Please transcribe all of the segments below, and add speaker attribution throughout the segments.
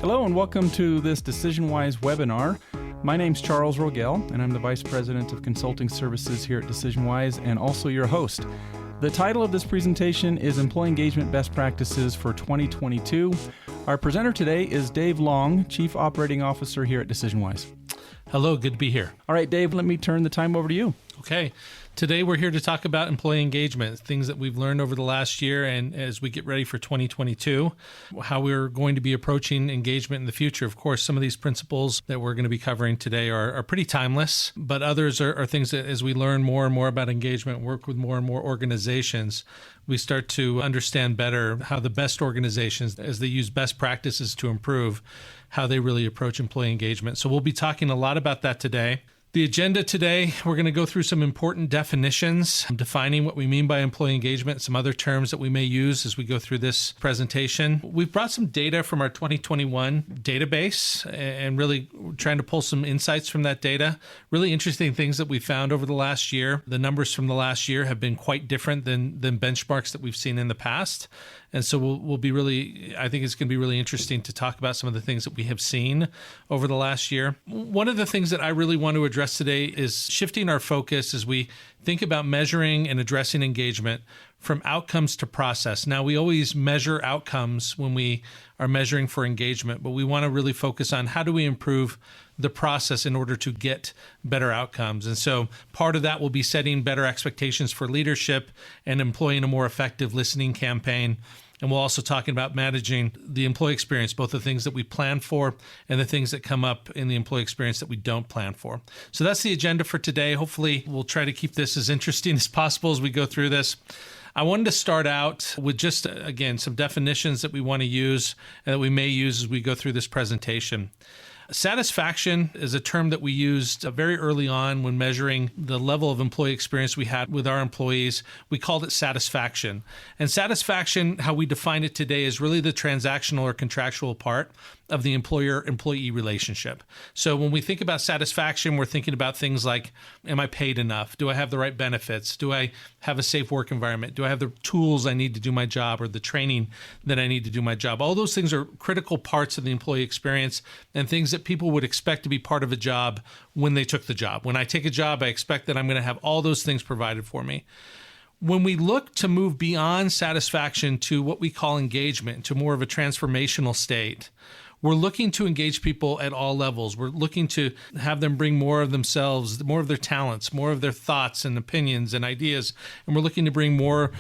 Speaker 1: Hello and welcome to this DecisionWise webinar. My name's Charles Rogel and I'm the Vice President of Consulting Services here at DecisionWise and also your host. The title of this presentation is Employee Engagement Best Practices for 2022. Our presenter today is Dave Long, Chief Operating Officer here at DecisionWise.
Speaker 2: Hello, good to be here.
Speaker 1: All right, Dave, let me turn the time over to you.
Speaker 2: Okay. Today we're here to talk about employee engagement, things that we've learned over the last year and as we get ready for 2022, how we're going to be approaching engagement in the future. Of course, some of these principles that we're going to be covering today are pretty timeless, but others are things that as we learn more and more about engagement, work with more and more organizations, we start to understand better how the best organizations, as they use best practices to improve, how they really approach employee engagement. So we'll be talking a lot about that today. The agenda today, we're going to go through some important definitions, defining what we mean by employee engagement, some other terms that we may use as we go through this presentation. We've brought some data from our 2021 database and really trying to pull some insights from that data. Really interesting things that we found over the last year. The numbers from the last year have been quite different than benchmarks that we've seen in the past. And so we'll be really, I think it's going to be really interesting to talk about some of the things that we have seen over the last year. One of the things that I really want to address today is shifting our focus as we think about measuring and addressing engagement from outcomes to process. Now, we always measure outcomes when we are measuring for engagement, but we want to really focus on how do we improve the process in order to get better outcomes. And so part of that will be setting better expectations for leadership and employing a more effective listening campaign. And we're also talking about managing the employee experience, both the things that we plan for and the things that come up in the employee experience that we don't plan for. So that's the agenda for today. Hopefully, we'll try to keep this as interesting as possible as we go through this. I wanted to start out with just, again, some definitions that we want to use and that we may use as we go through this presentation. Satisfaction is a term that we used very early on when measuring the level of employee experience we had with our employees. We called it satisfaction. And satisfaction, how we define it today, is really the transactional or contractual part of the employer-employee relationship. So when we think about satisfaction, we're thinking about things like, am I paid enough? Do I have the right benefits? Do I have a safe work environment? Do I have the tools I need to do my job or the training that I need to do my job? All those things are critical parts of the employee experience and things that people would expect to be part of a job when they took the job. When I take a job, I expect that I'm going to have all those things provided for me. When we look to move beyond satisfaction to what we call engagement, to more of a transformational state, we're looking to engage people at all levels. We're looking to have them bring more of themselves, more of their talents, more of their thoughts and opinions and ideas. And we're looking to bring more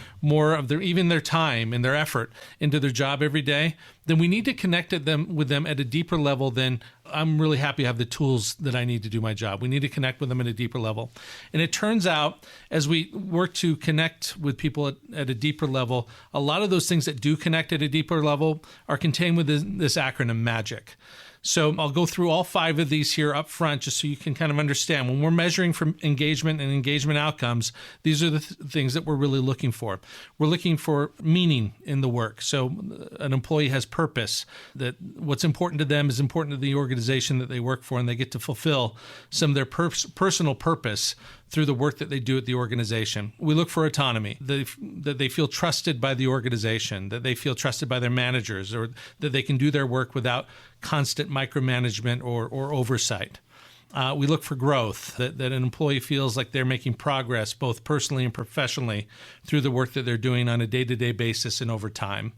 Speaker 2: of their, even their time and their effort into their job every day. Then we need to connect with them at a deeper level than I'm really happy I have the tools that I need to do my job. We need to connect with them at a deeper level. And it turns out, as we work to connect with people at a deeper level, a lot of those things that do connect at a deeper level are contained within this acronym MAGIC. So I'll go through all 5 of these here up front just so you can kind of understand. When we're measuring for engagement and engagement outcomes, these are the things that we're really looking for. We're looking for meaning in the work. So an employee has purpose, that what's important to them is important to the organization that they work for, and they get to fulfill some of their personal purpose through the work that they do at the organization. We look for autonomy, that they feel trusted by the organization, that they feel trusted by their managers, or that they can do their work without constant micromanagement or oversight. We look for growth, that an employee feels like they're making progress both personally and professionally through the work that they're doing on a day-to-day basis and over time.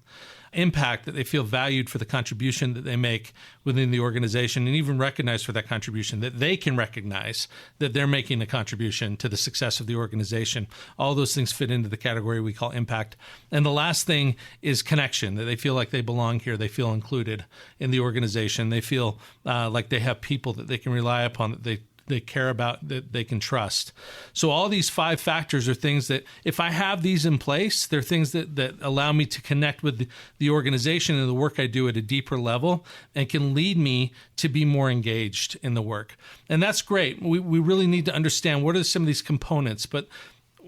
Speaker 2: Impact, that they feel valued for the contribution that they make within the organization and even recognized for that contribution, that they can recognize that they're making a contribution to the success of the organization. All those things fit into the category we call impact. And the last thing is connection, that they feel like they belong here, they feel included in the organization, they feel like they have people that they can rely upon, that they care about, that they can trust. So all these 5 factors are things that if I have these in place, they're things that allow me to connect with the organization and the work I do at a deeper level and can lead me to be more engaged in the work. And that's great. We really need to understand what are some of these components, but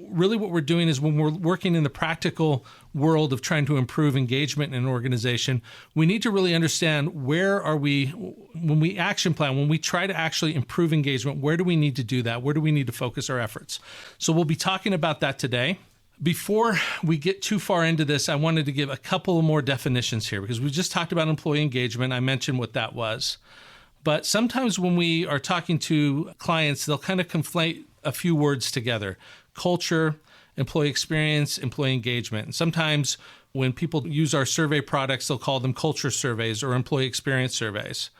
Speaker 2: really what we're doing is when we're working in the practical world of trying to improve engagement in an organization, we need to really understand where are we, when we action plan, when we try to actually improve engagement, where do we need to do that? Where do we need to focus our efforts? So we'll be talking about that today. Before we get too far into this, I wanted to give a couple of more definitions here because we just talked about employee engagement. I mentioned what that was. But sometimes when we are talking to clients, they'll kind of conflate a few words together: culture, employee experience, employee engagement. And sometimes when people use our survey products, they'll call them culture surveys or employee experience surveys.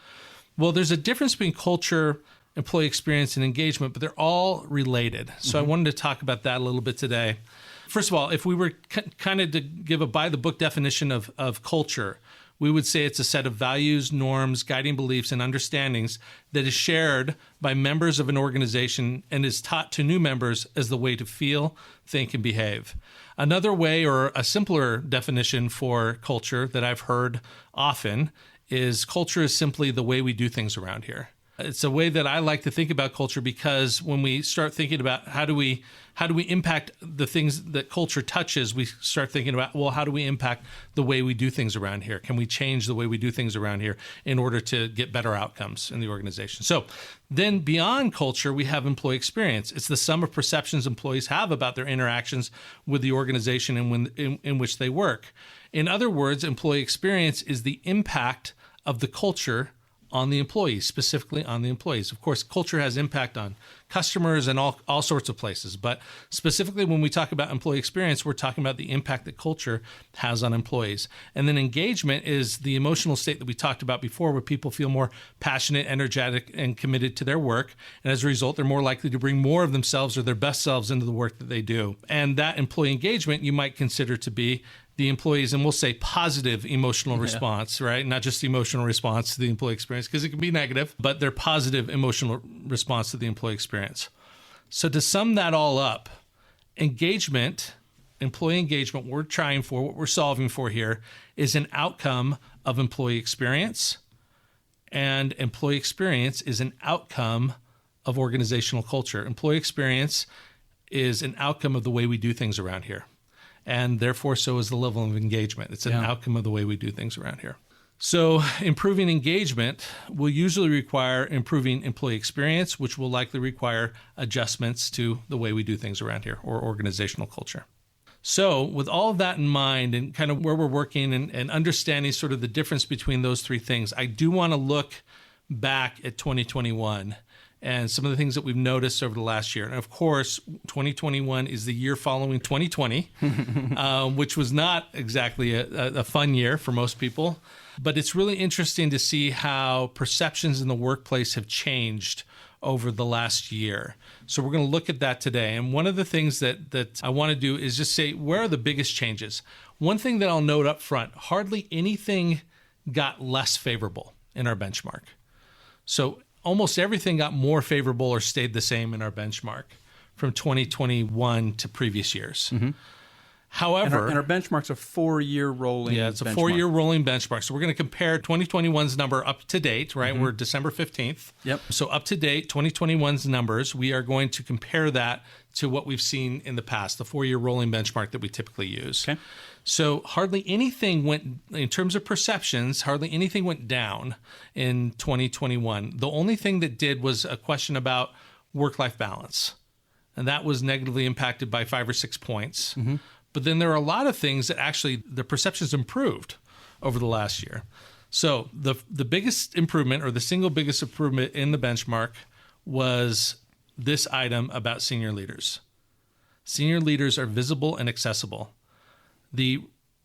Speaker 2: Well, there's a difference between culture, employee experience, and engagement, but they're all related. So I wanted to talk about that a little bit today. First of all, if we were kind of to give a by-the-book definition of culture, we would say it's a set of values, norms, guiding beliefs, and understandings that is shared by members of an organization and is taught to new members as the way to feel, think, and behave. Another way, or a simpler definition for culture that I've heard often, is culture is simply the way we do things around here. It's a way that I like to think about culture because when we start thinking about how do we impact the things that culture touches, we start thinking about, well, how do we impact the way we do things around here? Can we change the way we do things around here in order to get better outcomes in the organization? So then beyond culture, we have employee experience. It's the sum of perceptions employees have about their interactions with the organization in which they work. In other words, employee experience is the impact of the culture on the employees, specifically on the employees. Of course, culture has impact on customers and all sorts of places, but specifically when we talk about employee experience, we're talking about the impact that culture has on employees. And then engagement is the emotional state that we talked about before, where people feel more passionate, energetic, and committed to their work. And as a result, they're more likely to bring more of themselves or their best selves into the work that they do. And that employee engagement you might consider to be the employees, and we'll say positive emotional response, right? Not just emotional response to the employee experience, because it can be negative, but their positive emotional response to the employee experience. So to sum that all up, engagement, employee engagement, what we're solving for here is an outcome of employee experience, and employee experience is an outcome of organizational culture. Employee experience is an outcome of the way we do things around here. And therefore, so is the level of engagement. It's an outcome of the way we do things around here. So improving engagement will usually require improving employee experience, which will likely require adjustments to the way we do things around here or organizational culture. So with all of that in mind and kind of where we're working and understanding sort of the difference between those three things, I do want to look back at 2021 and some of the things that we've noticed over the last year. And of course, 2021 is the year following 2020, which was not exactly a fun year for most people. But it's really interesting to see how perceptions in the workplace have changed over the last year. So we're going to look at that today. And one of the things that I want to do is just say, where are the biggest changes? One thing that I'll note up front, hardly anything got less favorable in our benchmark. So almost everything got more favorable or stayed the same in our benchmark from 2021 to previous years. Mm-hmm. However,
Speaker 1: and our benchmark's a 4-year rolling.
Speaker 2: Yeah, it's a 4-year rolling benchmark. So we're going to compare 2021's number up to date, right? Mm-hmm. We're December 15th.
Speaker 1: Yep.
Speaker 2: So up to date, 2021's numbers, we are going to compare that to what we've seen in the past, the 4-year rolling benchmark that we typically use.
Speaker 1: Okay.
Speaker 2: So hardly anything went, in terms of perceptions, hardly anything went down in 2021. The only thing that did was a question about work-life balance. And that was negatively impacted by 5 or 6 points. Mm-hmm. But then there are a lot of things that actually the perceptions improved over the last year. So the biggest improvement, or the single biggest improvement in the benchmark, was this item about senior leaders. Senior leaders are visible and accessible. The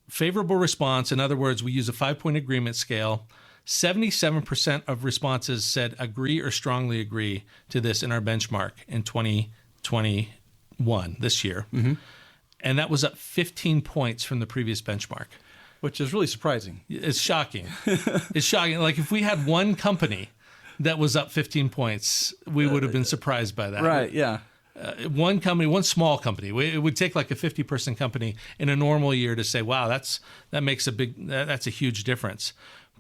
Speaker 2: favorable response, in other words, we use a 5-point agreement scale. 77% of responses said agree or strongly agree to this in our benchmark in 2021, this year. Mm-hmm. And that was up 15 points from the previous benchmark.
Speaker 1: Which is really surprising.
Speaker 2: It's shocking. It's shocking. Like if we had one company that was up 15 points, we would have been surprised by that.
Speaker 1: Right, yeah.
Speaker 2: One company, one small company. It would take like a 50-person company in a normal year to say, wow, that's a huge difference.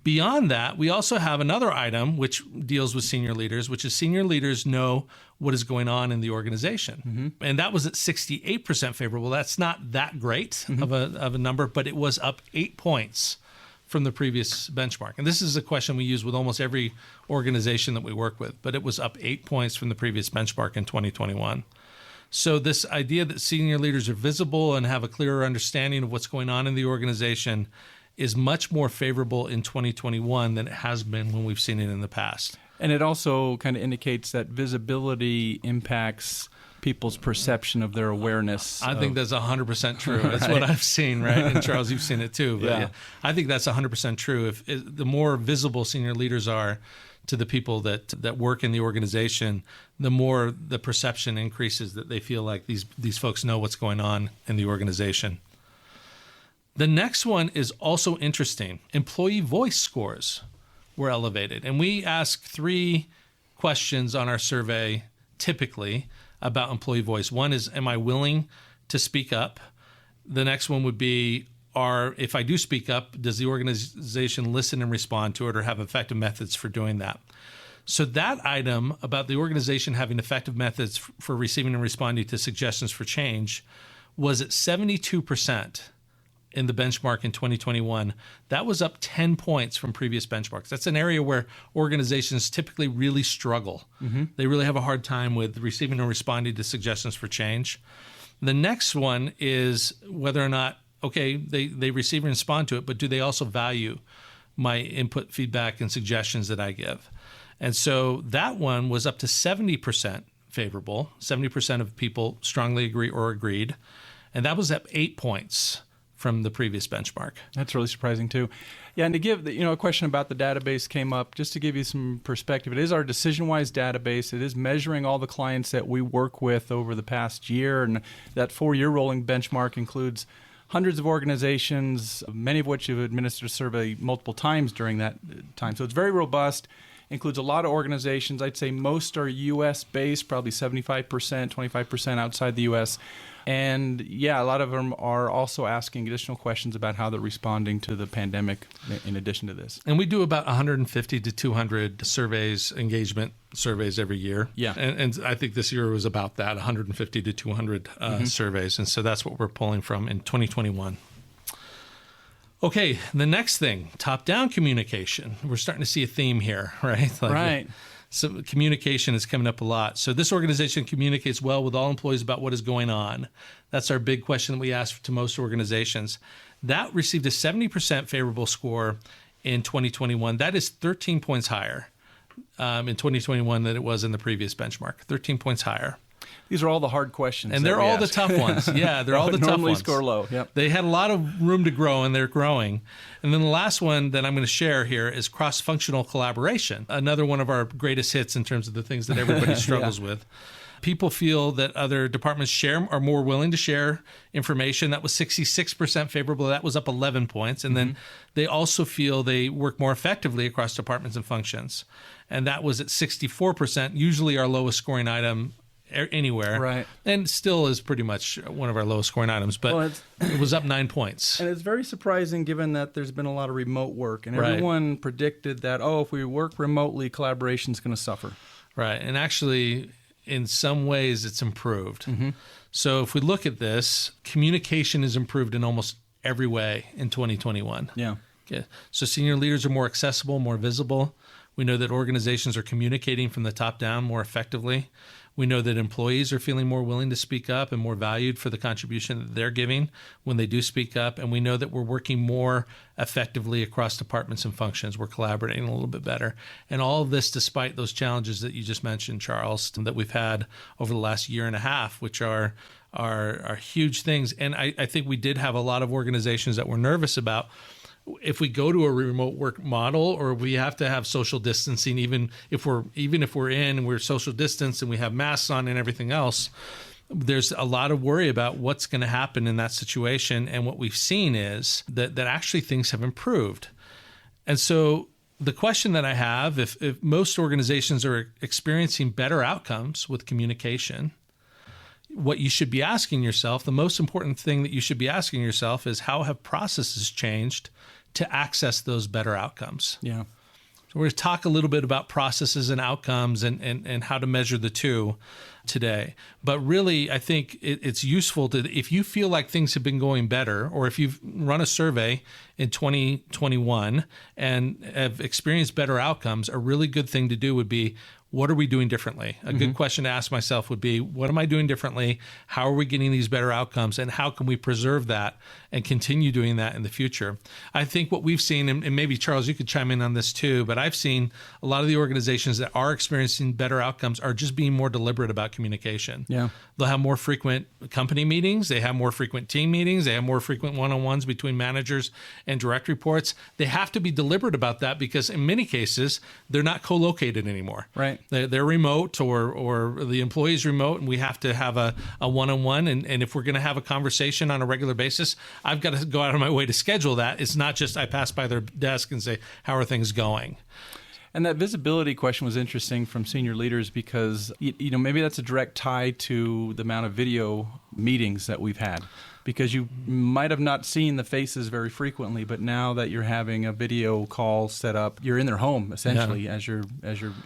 Speaker 2: Beyond that, we also have another item which deals with senior leaders, which is senior leaders know what is going on in the organization. Mm-hmm. And that was at 68% favorable. That's not that great of a number, but it was up 8 points from the previous benchmark. And this is a question we use with almost every organization that we work with, but it was up 8 points from the previous benchmark in 2021. So this idea that senior leaders are visible and have a clearer understanding of what's going on in the organization is much more favorable in 2021 than it has been when we've seen it in the past.
Speaker 1: And it also kind of indicates that visibility impacts people's perception of their awareness.
Speaker 2: I think that's 100% true. That's what I've seen, right? And Charles, you've seen it too. But yeah, I think that's 100% true. The more visible senior leaders are to the people that work in the organization, the more the perception increases that they feel like these folks know what's going on in the organization. The next one is also interesting. Employee voice scores were elevated. And we ask 3 questions on our survey typically about employee voice. One is, am I willing to speak up? The next one would be, if I do speak up, does the organization listen and respond to it or have effective methods for doing that? So that item about the organization having effective methods for receiving and responding to suggestions for change was at 72% in the benchmark in 2021. That was up 10 points from previous benchmarks. That's an area where organizations typically really struggle. Mm-hmm. They really have a hard time with receiving and responding to suggestions for change. The next one is whether or not, they receive and respond to it, but do they also value my input, feedback, and suggestions that I give? And so that one was up to 70% favorable. 70% of people strongly agree or agreed. And that was up 8 points from the previous benchmark.
Speaker 1: That's really surprising too. Yeah, and to give a question about the database came up, just to give you some perspective. It is our DecisionWise database. It is measuring all the clients that we work with over the past year, and that 4-year rolling benchmark includes hundreds of organizations, many of which have administered a survey multiple times during that time. So it's very robust. Includes a lot of organizations. I'd say most are U.S.-based, probably 75%, 25% outside the U.S., and yeah, a lot of them are also asking additional questions about how they're responding to the pandemic in addition to this.
Speaker 2: And we do about 150 to 200 surveys, engagement surveys every year.
Speaker 1: Yeah.
Speaker 2: And I think this year was about that, 150 to 200 surveys. And so that's what we're pulling from in 2021. Okay, the next thing, top-down communication. We're starting to see a theme here, right?
Speaker 1: Right.
Speaker 2: So communication is coming up a lot. So this organization communicates well with all employees about what is going on. That's our big question that we ask to most organizations. That received a 70% favorable score in 2021. That is 13 points higher in 2021 than it was in the previous benchmark, 13 points higher.
Speaker 1: These are all the hard questions.
Speaker 2: And they're all the tough ones. Yeah, they're all the tough ones.
Speaker 1: Normally score low. Yep.
Speaker 2: They had a lot of room to grow, and they're growing. And then the last one that I'm going to share here is cross-functional collaboration, another one of our greatest hits in terms of the things that everybody struggles with. People feel that other departments are more willing to share information. That was 66% favorable. That was up 11 points. And then they also feel they work more effectively across departments and functions. And that was at 64%, usually our lowest scoring item anywhere,
Speaker 1: right?
Speaker 2: And still is pretty much one of our lowest scoring items, but it was up 9 points.
Speaker 1: And it's very surprising given that there's been a lot of remote work, and everyone predicted that, if we work remotely, collaboration is going to suffer.
Speaker 2: Right, and actually, in some ways, it's improved. Mm-hmm. So if we look at this, communication is improved in almost every way in 2021.
Speaker 1: Yeah.
Speaker 2: Okay. So senior leaders are more accessible, more visible. We know that organizations are communicating from the top down more effectively. We know that employees are feeling more willing to speak up and more valued for the contribution that they're giving when they do speak up. And we know that we're working more effectively across departments and functions. We're collaborating a little bit better. And all of this despite those challenges that you just mentioned, Charles, that we've had over the last year and a half, which are huge things. And I think we did have a lot of organizations that were nervous about if we go to a remote work model, or we have to have social distancing, even if we're in and we're social distance and we have masks on and everything else, there's a lot of worry about what's going to happen in that situation. And what we've seen is that actually things have improved. And so the question that I have, if most organizations are experiencing better outcomes with communication, what you should be asking yourself, the most important thing that you should be asking yourself is, how have processes changed to access those better outcomes?
Speaker 1: Yeah.
Speaker 2: So we're going to talk a little bit about processes and outcomes and how to measure the two today. But really, I think it's useful to, if you feel like things have been going better, or if you've run a survey in 2021 and have experienced better outcomes, a really good thing to do would be, what are we doing differently? A good question to ask myself would be, what am I doing differently? How are we getting these better outcomes? And how can we preserve that and continue doing that in the future? I think what we've seen, and maybe Charles, you could chime in on this too, but I've seen a lot of the organizations that are experiencing better outcomes are just being more deliberate about communication.
Speaker 1: Yeah.
Speaker 2: They'll have more frequent company meetings. They have more frequent team meetings. They have more frequent one-on-ones between managers and direct reports. They have to be deliberate about that because in many cases, they're not co-located anymore.
Speaker 1: Right.
Speaker 2: They're remote or the employee's remote, and we have to have a one-on-one. And if we're going to have a conversation on a regular basis, I've got to go out of my way to schedule that. It's not just I pass by their desk and say, how are things going?
Speaker 1: And that visibility question was interesting from senior leaders because, maybe that's a direct tie to the amount of video meetings that we've had. Because you might have not seen the faces very frequently, but now that you're having a video call set up, you're in their home essentially as you're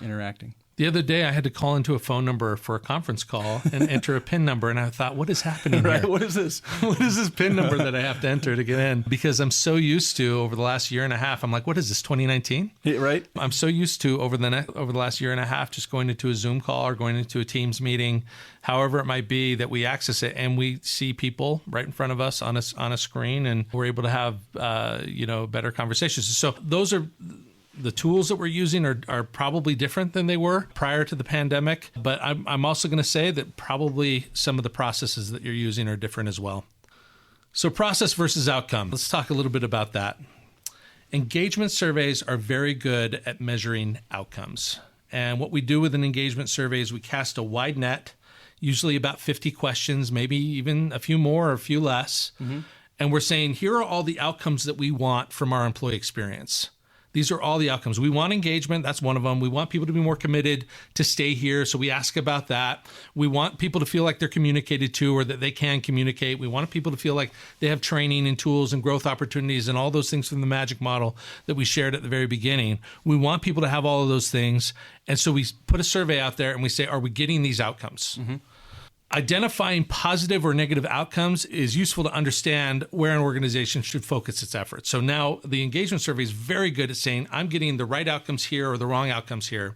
Speaker 1: interacting.
Speaker 2: The other day, I had to call into a phone number for a conference call and enter a PIN number, and I thought, what is happening
Speaker 1: right?
Speaker 2: here?
Speaker 1: What is this?
Speaker 2: What is this PIN number that I have to enter to get in? Because I'm so used to over the last year and a half, I'm like, what is this, 2019?
Speaker 1: Yeah, right.
Speaker 2: I'm so used to over the last year and a half just going into a Zoom call or going into a Teams meeting, however it might be, that we access it and we see people right in front of us on a screen, and we're able to have better conversations. So those are the tools that we're using are probably different than they were prior to the pandemic, but I'm also going to say that probably some of the processes that you're using are different as well. So process versus outcome. Let's talk a little bit about that. Engagement surveys are very good at measuring outcomes. And what we do with an engagement survey is we cast a wide net, usually about 50 questions, maybe even a few more or a few less. And we're saying, here are all the outcomes that we want from our employee experience. These are all the outcomes. We want engagement. That's one of them. We want people to be more committed to stay here. So we ask about that. We want people to feel like they're communicated to or that they can communicate. We want people to feel like they have training and tools and growth opportunities and all those things from the magic model that we shared at the very beginning. We want people to have all of those things. And so we put a survey out there and we say, are we getting these outcomes? Identifying positive or negative outcomes is useful to understand where an organization should focus its efforts. So now the engagement survey is very good at saying, I'm getting the right outcomes here or the wrong outcomes here.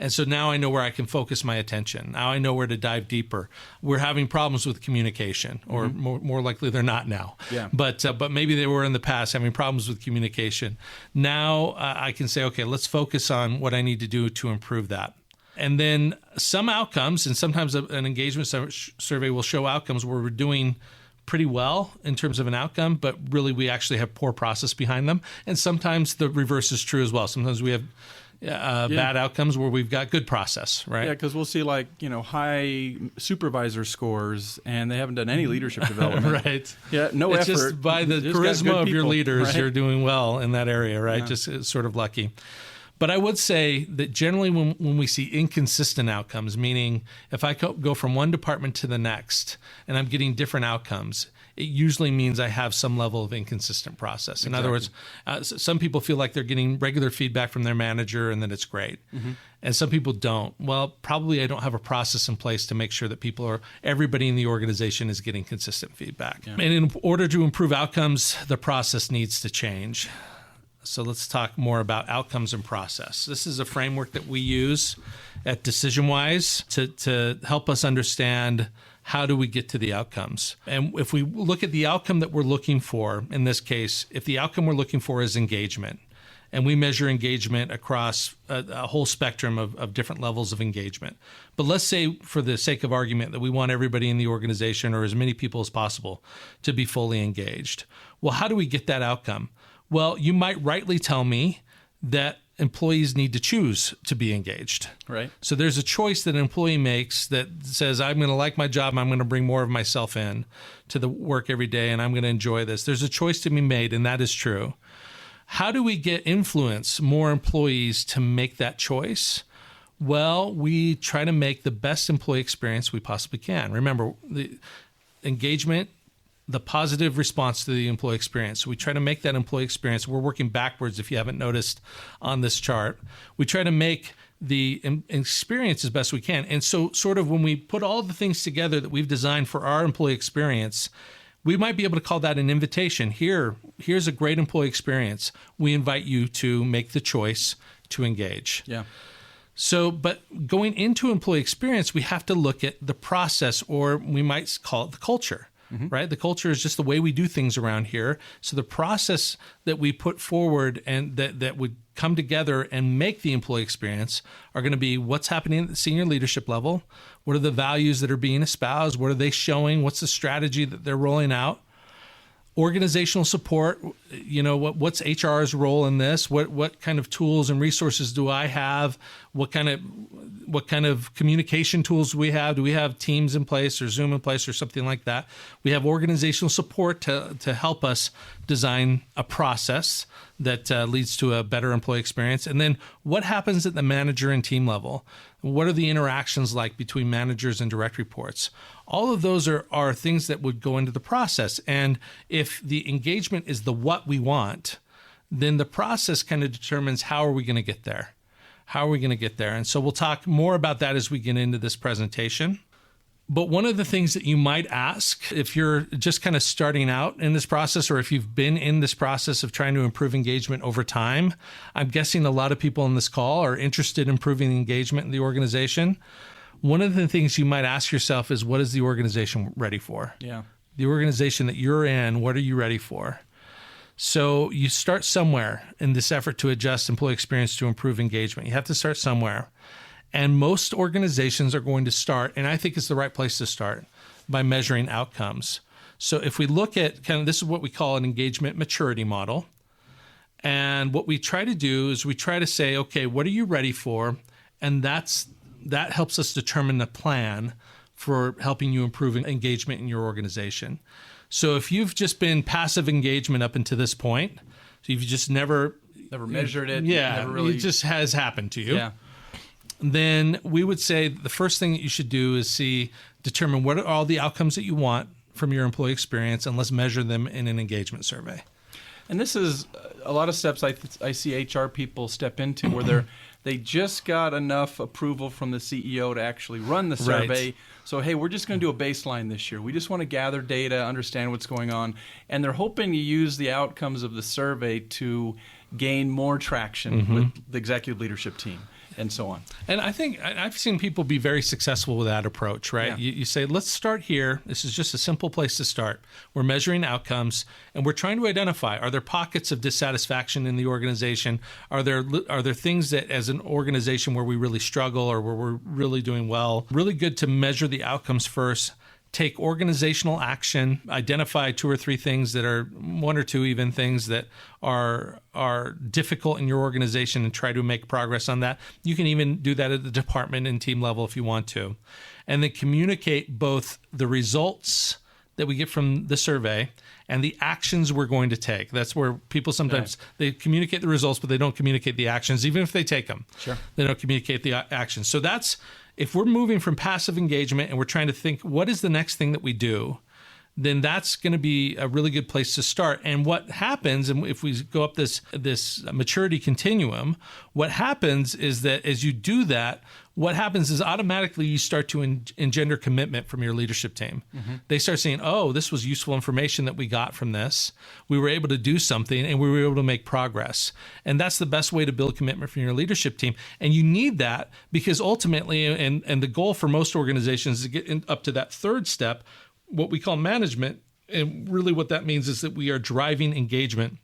Speaker 2: And so now I know where I can focus my attention. Now I know where to dive deeper. We're having problems with communication, or more likely they're not now.
Speaker 1: Yeah.
Speaker 2: But maybe they were in the past having problems with communication. Now I can say, okay, let's focus on what I need to do to improve that. And then some outcomes, and sometimes an engagement survey will show outcomes where we're doing pretty well in terms of an outcome, but really we actually have poor process behind them. And sometimes the reverse is true as well. Sometimes we have bad outcomes where we've got good process, right?
Speaker 1: Yeah, because we'll see high supervisor scores, and they haven't done any leadership development.
Speaker 2: Right.
Speaker 1: Yeah, no
Speaker 2: it's
Speaker 1: effort.
Speaker 2: Just by the charisma of your leaders, you're doing well in that area, right? Yeah. Just sort of lucky. But I would say that generally when we see inconsistent outcomes, meaning if I go from one department to the next and I'm getting different outcomes, it usually means I have some level of inconsistent process. In other words, some people feel like they're getting regular feedback from their manager and that it's great. And some people don't. Well, probably I don't have a process in place to make sure that everybody in the organization is getting consistent feedback. Yeah. And in order to improve outcomes, the process needs to change. So let's talk more about outcomes and process. This is a framework that we use at DecisionWise to help us understand how do we get to the outcomes. And if we look at the outcome that we're looking for, in this case, if the outcome we're looking for is engagement, and we measure engagement across a whole spectrum of different levels of engagement. But let's say, for the sake of argument, that we want everybody in the organization or as many people as possible to be fully engaged. Well, how do we get that outcome? Well, you might rightly tell me that employees need to choose to be engaged.
Speaker 1: Right.
Speaker 2: So there's a choice that an employee makes that says, I'm going to like my job, I'm going to bring more of myself in to the work every day, and I'm going to enjoy this. There's a choice to be made, and that is true. How do we influence more employees to make that choice? Well, we try to make the best employee experience we possibly can. Remember, the engagement, the positive response to the employee experience. So we try to make that employee experience. We're working backwards, if you haven't noticed on this chart. We try to make the experience as best we can. And so sort of when we put all the things together that we've designed for our employee experience, we might be able to call that an invitation. Here's a great employee experience. We invite you to make the choice to engage.
Speaker 1: Yeah.
Speaker 2: So, but going into employee experience, we have to look at the process, or we might call it the culture, right? The culture is just the way we do things around here. So the process that we put forward and that would come together and make the employee experience are going to be what's happening at the senior leadership level. What are the values that are being espoused? What are they showing? What's the strategy that they're rolling out? Organizational support, what's HR's role in this? What kind of tools and resources do I have? What kind of communication tools do we have? Do we have Teams in place or Zoom in place or something like that? We have organizational support to help us design a process that leads to a better employee experience. And then what happens at the manager and team level? What are the interactions like between managers and direct reports? All of those are things that would go into the process. And if the engagement is the what we want, then the process kind of determines how are we going to get there? How are we going to get there? And so we'll talk more about that as we get into this presentation. But one of the things that you might ask if you're just kind of starting out in this process, or if you've been in this process of trying to improve engagement over time, I'm guessing a lot of people on this call are interested in improving engagement in the organization. One of the things you might ask yourself is, what is the organization ready for?
Speaker 1: Yeah.
Speaker 2: The organization that you're in, what are you ready for? So you start somewhere in this effort to adjust employee experience to improve engagement. You have to start somewhere. And most organizations are going to start, and I think it's the right place to start, by measuring outcomes. So if we look at this is what we call an engagement maturity model. And what we try to do is we try to say, okay, what are you ready for? And that helps us determine the plan for helping you improve engagement in your organization. So if you've just been passive engagement up until this point, so you've just never
Speaker 1: measured it.
Speaker 2: It just has happened to you.
Speaker 1: Yeah.
Speaker 2: Then we would say the first thing that you should do is determine what are all the outcomes that you want from your employee experience, and let's measure them in an engagement survey.
Speaker 1: And this is a lot of steps I see HR people step into where they just got enough approval from the CEO to actually run the survey.
Speaker 2: Right.
Speaker 1: So, hey, we're just going to do a baseline this year. We just want to gather data, understand what's going on. And they're hoping to use the outcomes of the survey to gain more traction with the executive leadership team, and so on.
Speaker 2: And I think I've seen people be very successful with that approach, right?
Speaker 1: Yeah.
Speaker 2: You say, let's start here. This is just a simple place to start. We're measuring outcomes, and we're trying to identify, are there pockets of dissatisfaction in the organization? Are there things that as an organization where we really struggle or where we're really doing well? Really good to measure the outcomes first. Take organizational action, identify 2 or 3 things that are 1 or 2 even things that are difficult in your organization, and try to make progress on that. You can even do that at the department and team level if you want to. And then communicate both the results that we get from the survey and the actions we're going to take. That's where people sometimes, they communicate the results, but they don't communicate the actions, even if they take them.
Speaker 1: Sure.
Speaker 2: They don't communicate the actions. So that's, if we're moving from passive engagement and we're trying to think, what is the next thing that we do? Then that's going to be a really good place to start. And what happens, and if we go up this maturity continuum, what happens is that as you do that, what happens is automatically you start to engender commitment from your leadership team. They start saying, oh, this was useful information that we got from this. We were able to do something, and we were able to make progress. And that's the best way to build commitment from your leadership team. And you need that because ultimately, and the goal for most organizations is to get up to that third step, what we call management. And really what that means is that we are driving engagement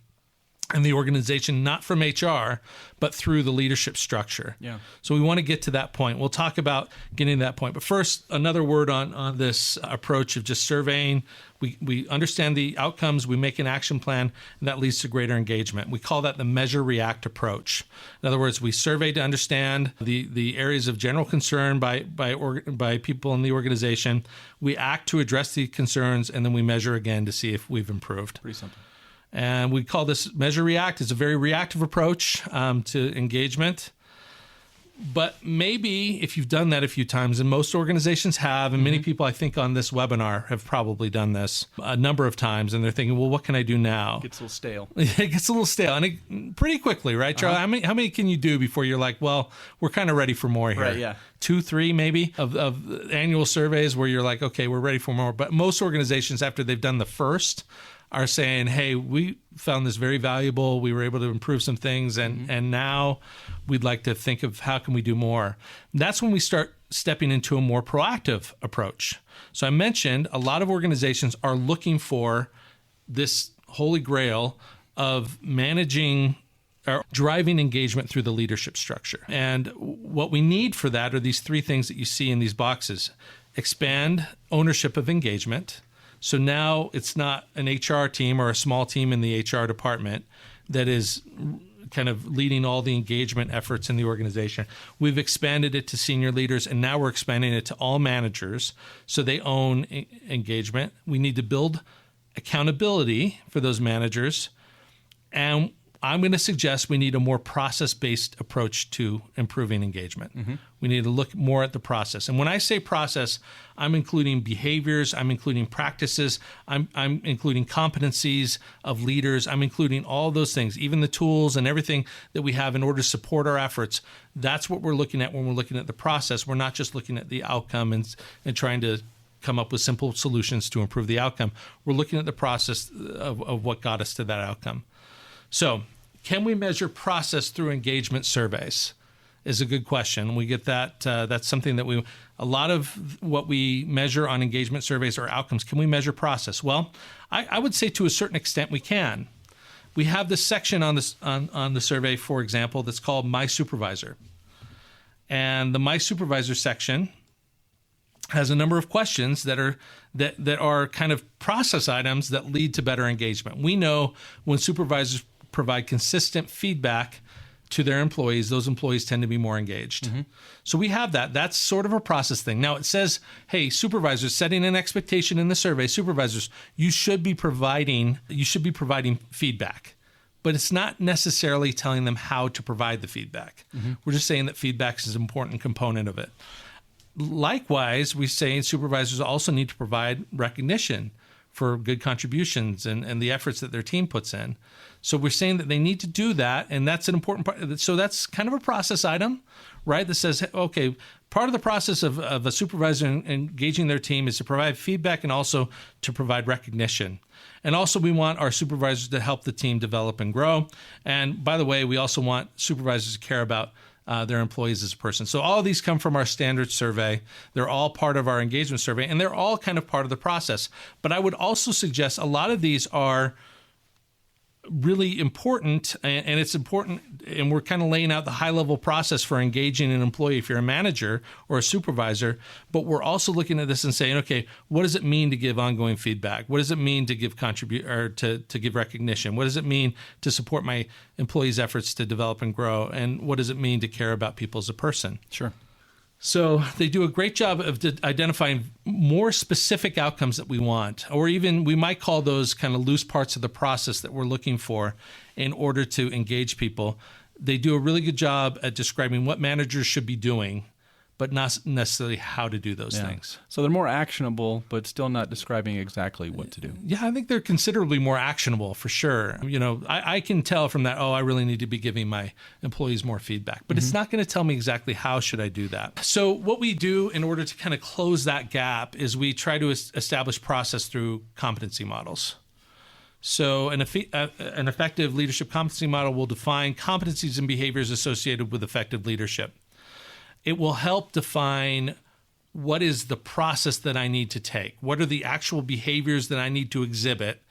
Speaker 2: in the organization, not from HR, but through the leadership structure.
Speaker 1: Yeah.
Speaker 2: So we want to get to that point. We'll talk about getting to that point. But first, another word on this approach of just surveying. We understand the outcomes, we make an action plan, and that leads to greater engagement. We call that the measure react approach. In other words, we survey to understand the areas of general concern by people in the organization. We act to address the concerns, and then we measure again to see if we've improved.
Speaker 1: Pretty simple.
Speaker 2: And we call this measure react. It's a very reactive approach to engagement. But maybe if you've done that a few times, and most organizations have, and many people I think on this webinar have probably done this a number of times, and they're thinking, well, what can I do now?
Speaker 1: It gets a little stale.
Speaker 2: It gets a little stale, and pretty quickly, right, Charlie? How many can you do before you're like, well, we're kind of ready for more here?
Speaker 1: Right, yeah.
Speaker 2: 2, 3 maybe of annual surveys where you're like, okay, we're ready for more. But most organizations, after they've done the first, are saying, hey, we found this very valuable. We were able to improve some things, and now we'd like to think of how can we do more. That's when we start stepping into a more proactive approach. So I mentioned a lot of organizations are looking for this holy grail of managing or driving engagement through the leadership structure. And what we need for that are these three things that you see in these boxes. Expand ownership of engagement. So now it's not an HR team or a small team in the HR department that is kind of leading all the engagement efforts in the organization. We've expanded it to senior leaders, and now we're expanding it to all managers so they own engagement. We need to build accountability for those managers, and I'm going to suggest we need a more process-based approach to improving engagement. We need to look more at the process. And when I say process, I'm including behaviors, I'm including practices, I'm including competencies of leaders, I'm including all those things, even the tools and everything that we have in order to support our efforts. That's what we're looking at when we're looking at the process. We're not just looking at the outcome and trying to come up with simple solutions to improve the outcome. We're looking at the process of what got us to that outcome. So, can we measure process through engagement surveys? Is a good question. We get that. That's something that a lot of what we measure on engagement surveys are outcomes. Can we measure process? Well, I would say to a certain extent we can. We have this section on the survey, for example, that's called My Supervisor. And the My Supervisor section has a number of questions that are kind of process items that lead to better engagement. We know when supervisors provide consistent feedback to their employees, those employees tend to be more engaged. So we have that. That's sort of a process thing. Now it says, hey, supervisors, setting an expectation in the survey, supervisors, you should be providing feedback. But it's not necessarily telling them how to provide the feedback. We're just saying that feedback is an important component of it. Likewise, we say supervisors also need to provide recognition for good contributions and the efforts that their team puts in. So we're saying that they need to do that, and that's an important part. So that's kind of a process item, right? That says, okay, part of the process of a supervisor engaging their team is to provide feedback and also to provide recognition. And also we want our supervisors to help the team develop and grow. And by the way, we also want supervisors to care about their employees as a person. So all of these come from our standard survey. They're all part of our engagement survey, and they're all kind of part of the process. But I would also suggest a lot of these are really important, and it's important, and we're kind of laying out the high-level process for engaging an employee if you're a manager or a supervisor, but we're also looking at this and saying, okay, what does it mean to give ongoing feedback? What does it mean to give to give recognition? What does it mean to support my employees' efforts to develop and grow? And what does it mean to care about people as a person?
Speaker 1: Sure.
Speaker 2: So they do a great job of identifying more specific outcomes that we want, or even we might call those kind of loose parts of the process that we're looking for in order to engage people. They do a really good job at describing what managers should be doing, but not necessarily how to do those things.
Speaker 1: So they're more actionable, but still not describing exactly what to do.
Speaker 2: Yeah, I think they're considerably more actionable for sure. You know, I can tell from that, I really need to be giving my employees more feedback, but it's not going to tell me exactly how should I do that. So what we do in order to kind of close that gap is we try to establish process through competency models. So an effective leadership competency model will define competencies and behaviors associated with effective leadership. It will help define what is the process that I need to take. What are the actual behaviors that I need to exhibit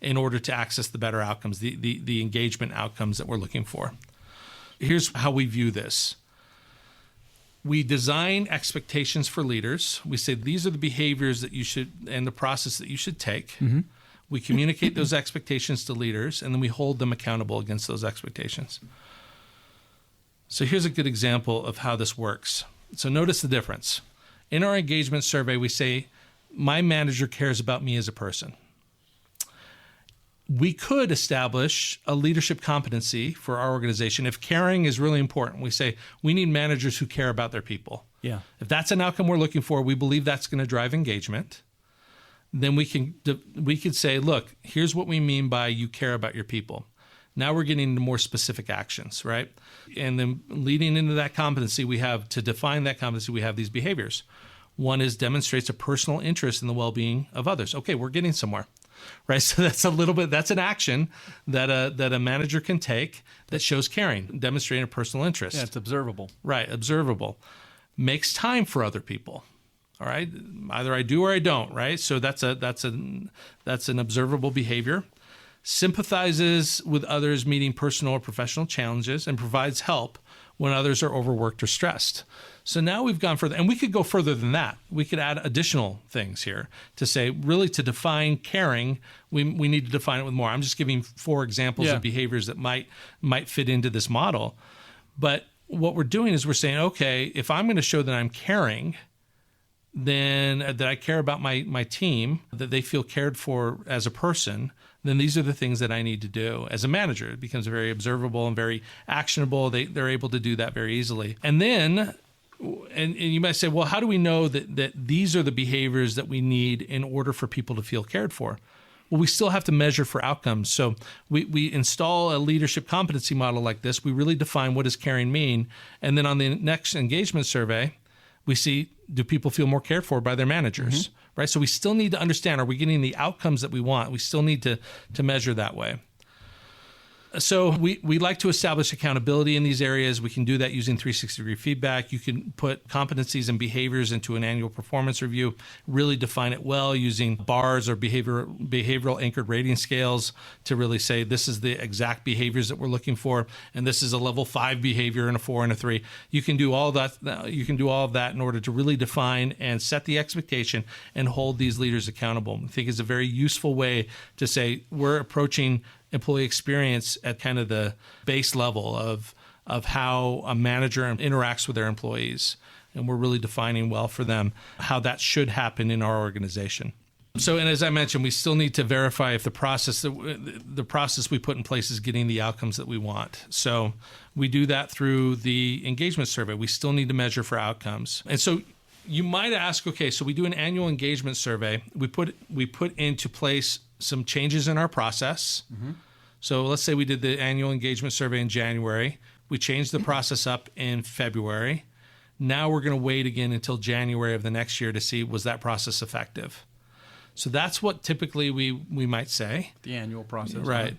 Speaker 2: in order to access the better outcomes, the engagement outcomes that we're looking for. Here's how we view this. We design expectations for leaders. We say these are the behaviors that you should and the process that you should take. We communicate those expectations to leaders, and then we hold them accountable against those expectations. So here's a good example of how this works. So notice the difference. In our engagement survey, we say, my manager cares about me as a person. We could establish a leadership competency for our organization. If caring is really important, we say, we need managers who care about their people.
Speaker 1: Yeah.
Speaker 2: If that's an outcome we're looking for, we believe that's going to drive engagement. Then we could say, look, here's what we mean by you care about your people. Now we're getting into more specific actions, right? And then leading into that competency, to define that competency, we have these behaviors. One is demonstrates a personal interest in the well-being of others. Okay, we're getting somewhere. right? So that's an action that a manager can take that shows caring, demonstrating a personal interest.
Speaker 1: Yeah, it's observable.
Speaker 2: Right, observable. Makes time for other people. All right, either I do or I don't. Right, so that's an observable behavior. Sympathizes with others meeting personal or professional challenges and provides help when others are overworked or stressed. So now we've gone further, and we could go further than that. We could add additional things here to say, really, to define caring, we need to define it with more. I'm just giving 4 examples of behaviors that might fit into this model. But what we're doing is we're saying, okay, if I'm going to show that I'm caring, then that I care about my team, that they feel cared for as a person, then these are the things that I need to do. As a manager, it becomes very observable and very actionable. They're able to do that very easily. And then, and you might say, well, how do we know that these are the behaviors that we need in order for people to feel cared for? Well, we still have to measure for outcomes. So we install a leadership competency model like this. We really define what does caring mean. And then on the next engagement survey, we see, do people feel more cared for by their managers, right? So we still need to understand, are we getting the outcomes that we want? We still need to measure that way. So we like to establish accountability in these areas. We can do that using 360-degree feedback. You can put competencies and behaviors into an annual performance review, really define it well using bars or behavioral anchored rating scales to really say this is the exact behaviors that we're looking for, and this is a level 5 behavior and a 4 and a 3. You can do all that. You can do all of that in order to really define and set the expectation and hold these leaders accountable. I think it's a very useful way to say we're approaching employee experience at kind of the base level of how a manager interacts with their employees. And we're really defining well for them how that should happen in our organization. So, and as I mentioned, we still need to verify if the process we put in place is getting the outcomes that we want. So we do that through the engagement survey. We still need to measure for outcomes. And so you might ask, okay, so we do an annual engagement survey. We put into place some changes in our process. So let's say we did the annual engagement survey in January. We changed the process up in February. Now we're going to wait again until January of the next year to see, was that process effective? So that's what typically we might say.
Speaker 1: The annual process.
Speaker 2: Right.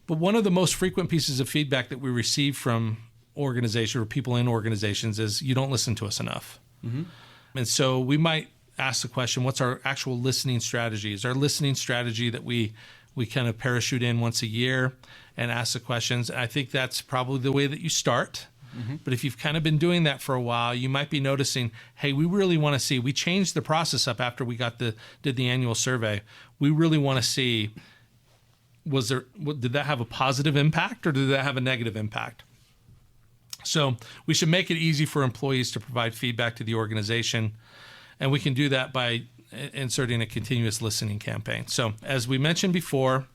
Speaker 2: But one of the most frequent pieces of feedback that we receive from organizations or people in organizations is, you don't listen to us enough. And so we might ask the question, what's our actual listening strategy? Is our listening strategy that we kind of parachute in once a year and ask the questions? I think that's probably the way that you start. But if you've kind of been doing that for a while, you might be noticing, hey, we really want to see, we changed the process up after we did the annual survey. We really want to see, did that have a positive impact or did that have a negative impact? So we should make it easy for employees to provide feedback to the organization. And we can do that by inserting a continuous listening campaign. So as we mentioned before,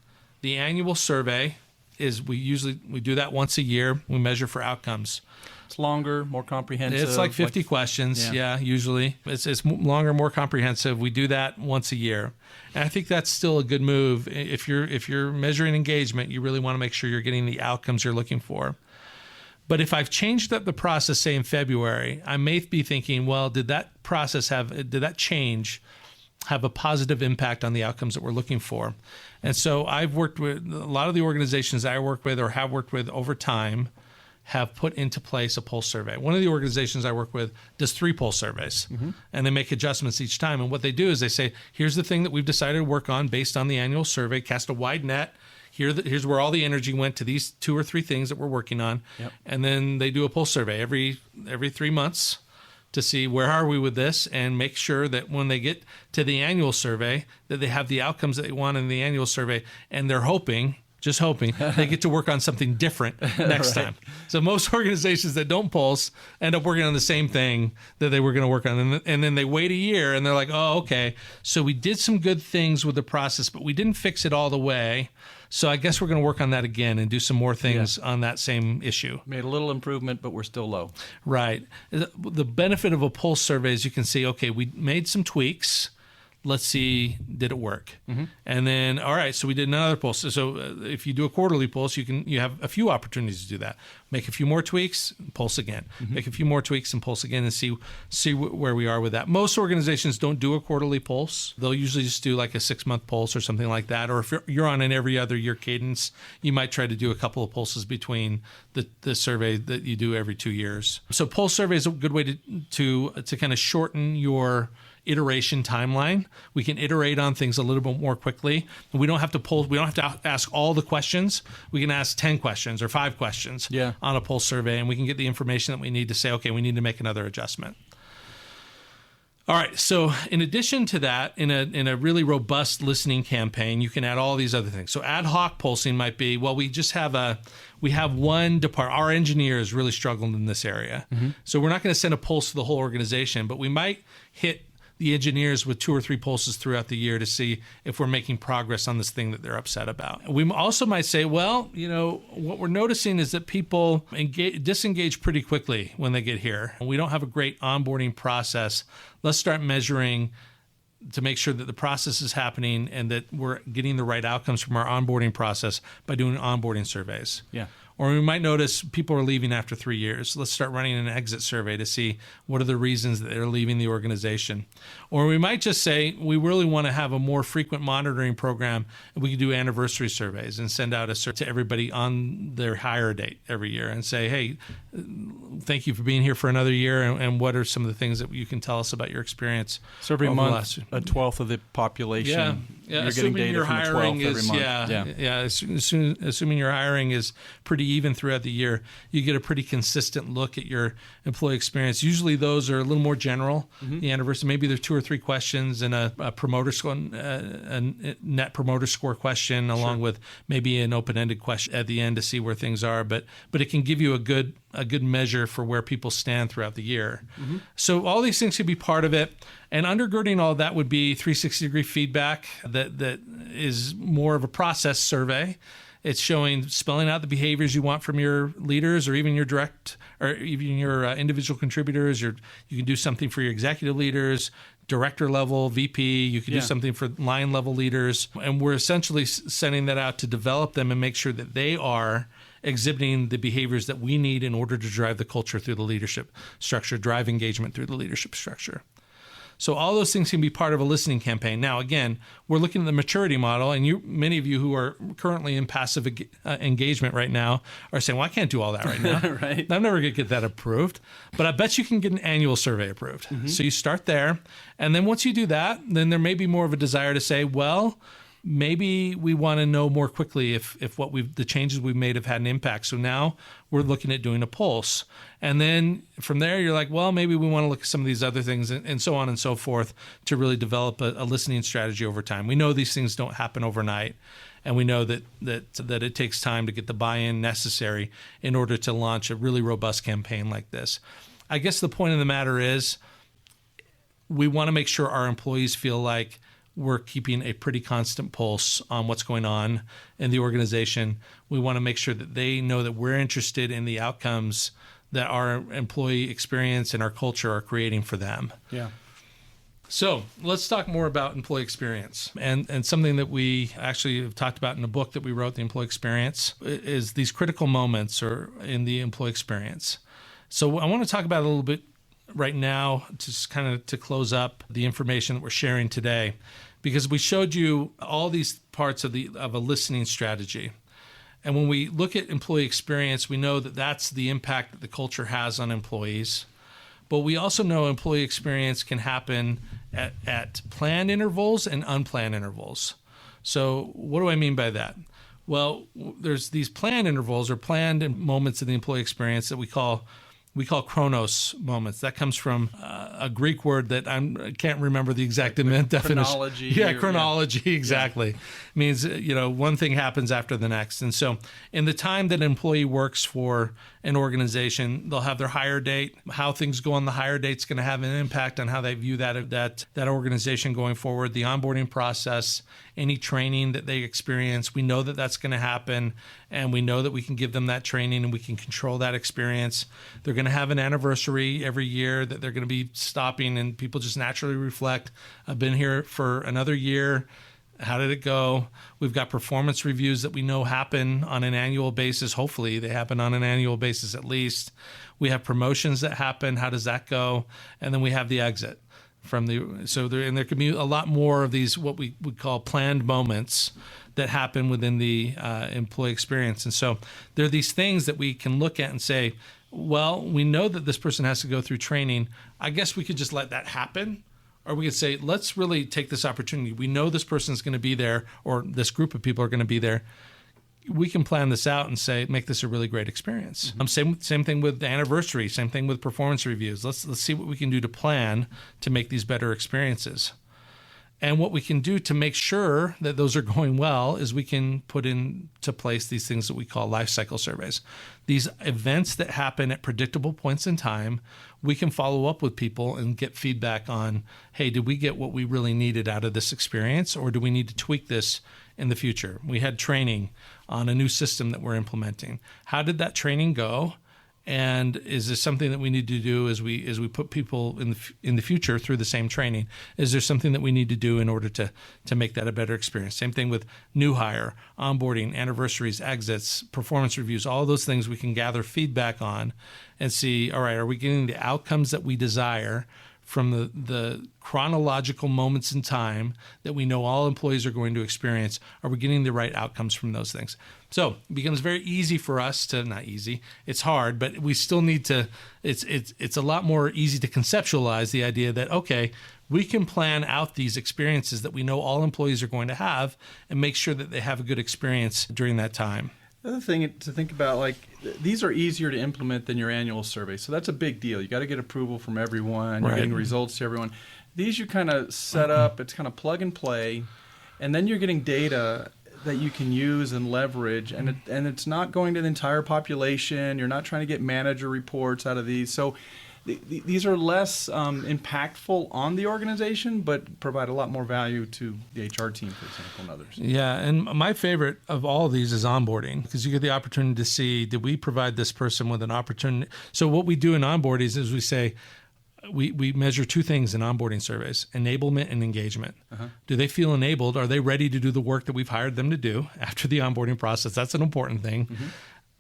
Speaker 2: the annual survey is we do that once a year. We measure for outcomes.
Speaker 1: It's longer, more comprehensive.
Speaker 2: It's like 50 questions. Yeah, usually. It's longer, more comprehensive. We do that once a year. And I think that's still a good move. If you're measuring engagement, you really want to make sure you're getting the outcomes you're looking for. But if I've changed up the process, say in February, I may be thinking, well, did that change have a positive impact on the outcomes that we're looking for? And so I've worked with a lot of the organizations I work with or have worked with over time have put into place a pulse survey. One of the organizations I work with does 3 pulse surveys, and they make adjustments each time. And what they do is they say, here's the thing that we've decided to work on based on the annual survey, cast a wide net. Here's where all the energy went to these 2 or 3 things that we're working on. And then they do a pulse survey every 3 months to see where are we with this and make sure that when they get to the annual survey that they have the outcomes that they want in the annual survey, and they're just hoping they get to work on something different next time. So most organizations that don't pulse end up working on the same thing that they were going to work on. And then they wait a year and they're like, oh, okay, so we did some good things with the process, but we didn't fix it all the way. So I guess we're going to work on that again and do some more things on that same issue.
Speaker 1: Made a little improvement, but we're still low.
Speaker 2: Right. The benefit of a pulse survey is you can see, okay, we made some tweaks. let's see, did it work? And then, all right, so we did another pulse. So if you do a quarterly pulse, you have a few opportunities to do that. Make a few more tweaks, pulse again. Make a few more tweaks and pulse again, and see where we are with that. Most organizations don't do a quarterly pulse. They'll usually just do like a 6-month pulse or something like that. Or if you're on an every other year cadence, you might try to do a couple of pulses between the survey that you do every 2 years. So pulse survey is a good way to kind of shorten your iteration timeline. We can iterate on things a little bit more quickly. We don't have to ask all the questions. We can ask 10 questions or 5 questions on a pulse survey, and we can get the information that we need to say, okay, we need to make another adjustment. All right, so in addition to that, in a really robust listening campaign, you can add all these other things. So ad hoc pulsing might be, well, we have one department. Our engineers really struggled in this area. So we're not going to send a pulse to the whole organization, but we might hit the engineers with 2 or 3 pulses throughout the year to see if we're making progress on this thing that they're upset about. We also might say, well, what we're noticing is that people disengage pretty quickly when they get here. We don't have a great onboarding process. Let's start measuring to make sure that the process is happening and that we're getting the right outcomes from our onboarding process by doing onboarding surveys. Or we might notice people are leaving after 3 years. Let's start running an exit survey to see what are the reasons that they're leaving the organization. Or we might just say we really want to have a more frequent monitoring program. We can do anniversary surveys and send out a survey to everybody on their hire date every year and say, hey, thank you for being here for another year. And what are some of the things that you can tell us about your experience?
Speaker 1: So every month, a 12th of the population. You're getting data from the 12th every month.
Speaker 2: Assuming your hiring is pretty even throughout the year, you get a pretty consistent look at your employee experience. Usually those are a little more general. The anniversary, maybe there are 2 or 3 questions and a promoter score, a net promoter score question, along with maybe an open-ended question at the end to see where things are. But it can give you a good measure for where people stand throughout the year. So all these things could be part of it. And undergirding all that would be 360-degree feedback that is more of a process survey. It's spelling out the behaviors you want from your leaders or even your direct or even your individual contributors. You can do something for your executive leaders, director level, VP. You can do something for line level leaders. And we're essentially sending that out to develop them and make sure that they are exhibiting the behaviors that we need in order to drive the culture through the leadership structure, drive engagement through the leadership structure. So all those things can be part of a listening campaign. Now, again, we're looking at the maturity model, and many of you who are currently in passive engagement right now are saying, well, I can't do all that right now.
Speaker 1: Right.
Speaker 2: I'm never going to get that approved. But I bet you can get an annual survey approved. So you start there. And then once you do that, then there may be more of a desire to say, well, maybe we want to know more quickly if the changes we've made have had an impact. So now we're looking at doing a pulse. And then from there, you're like, well, maybe we want to look at some of these other things and so on and so forth to really develop a listening strategy over time. We know these things don't happen overnight. And we know that it takes time to get the buy-in necessary in order to launch a really robust campaign like this. I guess the point of the matter is we want to make sure our employees feel like we're keeping a pretty constant pulse on what's going on in the organization. We want to make sure that they know that we're interested in the outcomes that our employee experience and our culture are creating for them.
Speaker 1: Yeah.
Speaker 2: So let's talk more about employee experience. And something that we actually have talked about in a book that we wrote, The Employee Experience, is these critical moments in the employee experience. So I want to talk about it a little bit right now, just kind of to close up the information that we're sharing today, because we showed you all these parts of a listening strategy. And when we look at employee experience, we know that that's the impact that the culture has on employees. But we also know employee experience can happen at planned intervals and unplanned intervals. So what do I mean by that? Well, there's these planned intervals or planned moments in the employee experience that we call chronos moments. That comes from a Greek word that I can't remember the exact definition.
Speaker 1: Chronology.
Speaker 2: Yeah, chronology, exactly. It means, one thing happens after the next. And so in the time that an employee works for an organization, they'll have their hire date. How things go on the hire date is going to have an impact on how they view that organization going forward. The onboarding process, any training that they experience, we know that that's going to happen, and we know that we can give them that training and we can control that experience. They're going to to have an anniversary every year that they're going to be stopping, and people just naturally reflect. I've been here for another year. How did it go? We've got performance reviews that we know happen on an annual basis. Hopefully they happen on an annual basis at least. We have promotions that happen. How does that go? And then we have the exit there can be a lot more of these, what we would call planned moments that happen within the employee experience. And so there are these things that we can look at and say, well, we know that this person has to go through training. I guess we could just let that happen. Or we could say, let's really take this opportunity. We know this person's going to be there, or this group of people are going to be there. We can plan this out and say, make this a really great experience. Same thing with the anniversary. Same thing with performance reviews. Let's see what we can do to plan to make these better experiences. And what we can do to make sure that those are going well is we can put into place these things that we call life cycle surveys. These events that happen at predictable points in time, we can follow up with people and get feedback on, hey, did we get what we really needed out of this experience, or do we need to tweak this in the future? We had training on a new system that we're implementing. How did that training go? And is this something that we need to do as we put people in the future through the same training? Is there something that we need to do in order to make that a better experience? Same thing with new hire, onboarding, anniversaries, exits, performance reviews, all those things we can gather feedback on and see, all right, are we getting the outcomes that we desire from the chronological moments in time that we know all employees are going to experience? Are we getting the right outcomes from those things? So it becomes very easy for us to, not easy, it's hard, but we still need to, it's a lot more easy to conceptualize the idea that, okay, we can plan out these experiences that we know all employees are going to have and make sure that they have a good experience during that time.
Speaker 1: The other thing to think about, like, these are easier to implement than your annual survey. So that's a big deal. You got to get approval from everyone. You're getting results to everyone. These you kind of set up. It's kind of plug and play. And then you're getting data that you can use and leverage. And it's not going to the entire population. You're not trying to get manager reports out of these. So these are less impactful on the organization, but provide a lot more value to the HR team, for example, and others.
Speaker 2: Yeah, and my favorite of all of these is onboarding, because you get the opportunity to see, did we provide this person with an opportunity? So what we do in onboardings is we say, we measure two things in onboarding surveys: enablement and engagement. Do they feel enabled? Are they ready to do the work that we've hired them to do after the onboarding process? That's an important thing.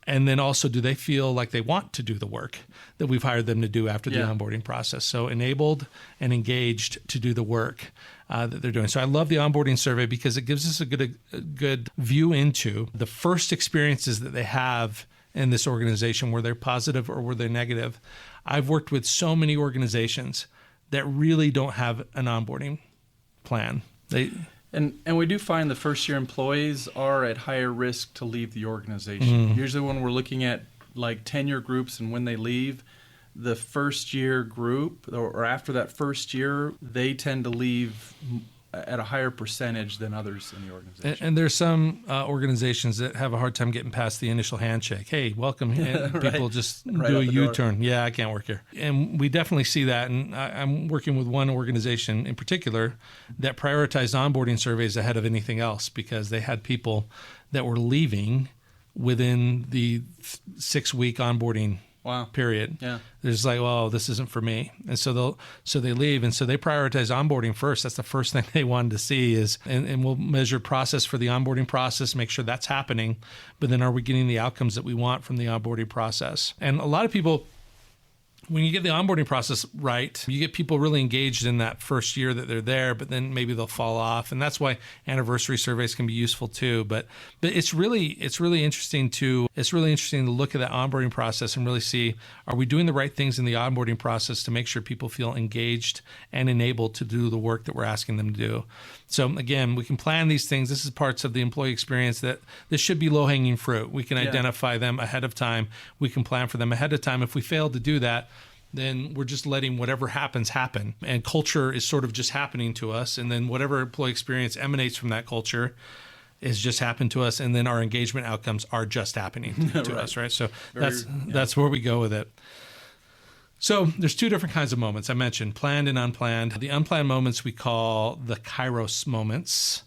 Speaker 2: And then also, do they feel like they want to do the work that we've hired them to do after the onboarding process? So enabled and engaged to do the work that they're doing. So I love the onboarding survey because it gives us a good view into the first experiences that they have in this organization, were they positive or were they negative. I've worked with so many organizations that really don't have an onboarding plan.
Speaker 1: And we do find the first-year employees are at higher risk to leave the organization. Usually when we're looking at like tenure groups and when they leave, the first-year group or after that first year, they tend to leave at a higher percentage than others in the organization.
Speaker 2: And there's some organizations that have a hard time getting past the initial handshake. Hey, welcome. And people just do a U-turn. Yeah, I can't work here. And we definitely see that. And I'm working with one organization in particular that prioritized onboarding surveys ahead of anything else because they had people that were leaving within the 6-week onboarding period. Yeah. They're just like, well, this isn't for me. And so they leave. And so they prioritize onboarding first. That's the first thing they wanted to see is, and we'll measure process for the onboarding process, make sure that's happening. But then are we getting the outcomes that we want from the onboarding process? And a lot of people, when you get the onboarding process right, you get people really engaged in that first year that they're there, but then maybe they'll fall off. And that's why anniversary surveys can be useful too. But it's really interesting to look at that onboarding process and really see, are we doing the right things in the onboarding process to make sure people feel engaged and enabled to do the work that we're asking them to do? So again, we can plan these things. This is parts of the employee experience that this should be low-hanging fruit. We can identify them ahead of time. We can plan for them ahead of time. If we fail to do that, then we're just letting whatever happens happen. And culture is sort of just happening to us. And then whatever employee experience emanates from that culture is just happened to us. And then our engagement outcomes are just happening to us, right? So that's where we go with it. So there's two different kinds of moments. I mentioned planned and unplanned. The unplanned moments we call the Kairos moments.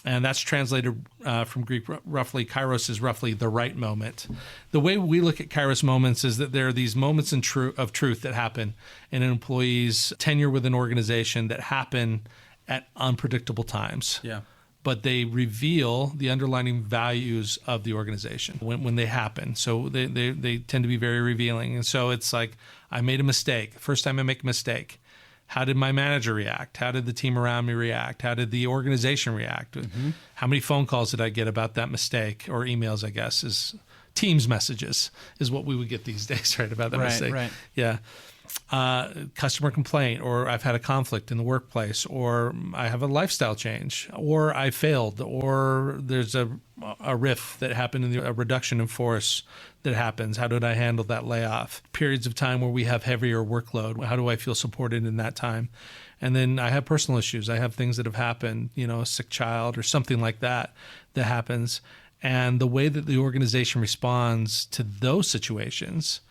Speaker 2: And that's translated from Greek roughly. Kairos is roughly the right moment. The way we look at Kairos moments is that there are these moments of truth that happen in an employee's tenure with an organization that happen at unpredictable times.
Speaker 1: Yeah.
Speaker 2: But they reveal the underlying values of the organization when they happen. So they tend to be very revealing. And so it's like, I made a mistake. First time I make a mistake. How did my manager react? How did the team around me react? How did the organization react? Mm-hmm. How many phone calls did I get about that mistake, or emails, I guess, is Teams messages is what we would get these days, right, about that mistake. Right. Yeah. Customer complaint, or I've had a conflict in the workplace, or I have a lifestyle change, or I failed, or there's a riff that happened, a reduction in force that happens. How did I handle that layoff? Periods of time where we have heavier workload. How do I feel supported in that time? And then I have personal issues. I have things that have happened, a sick child or something like that happens. And the way that the organization responds to those situations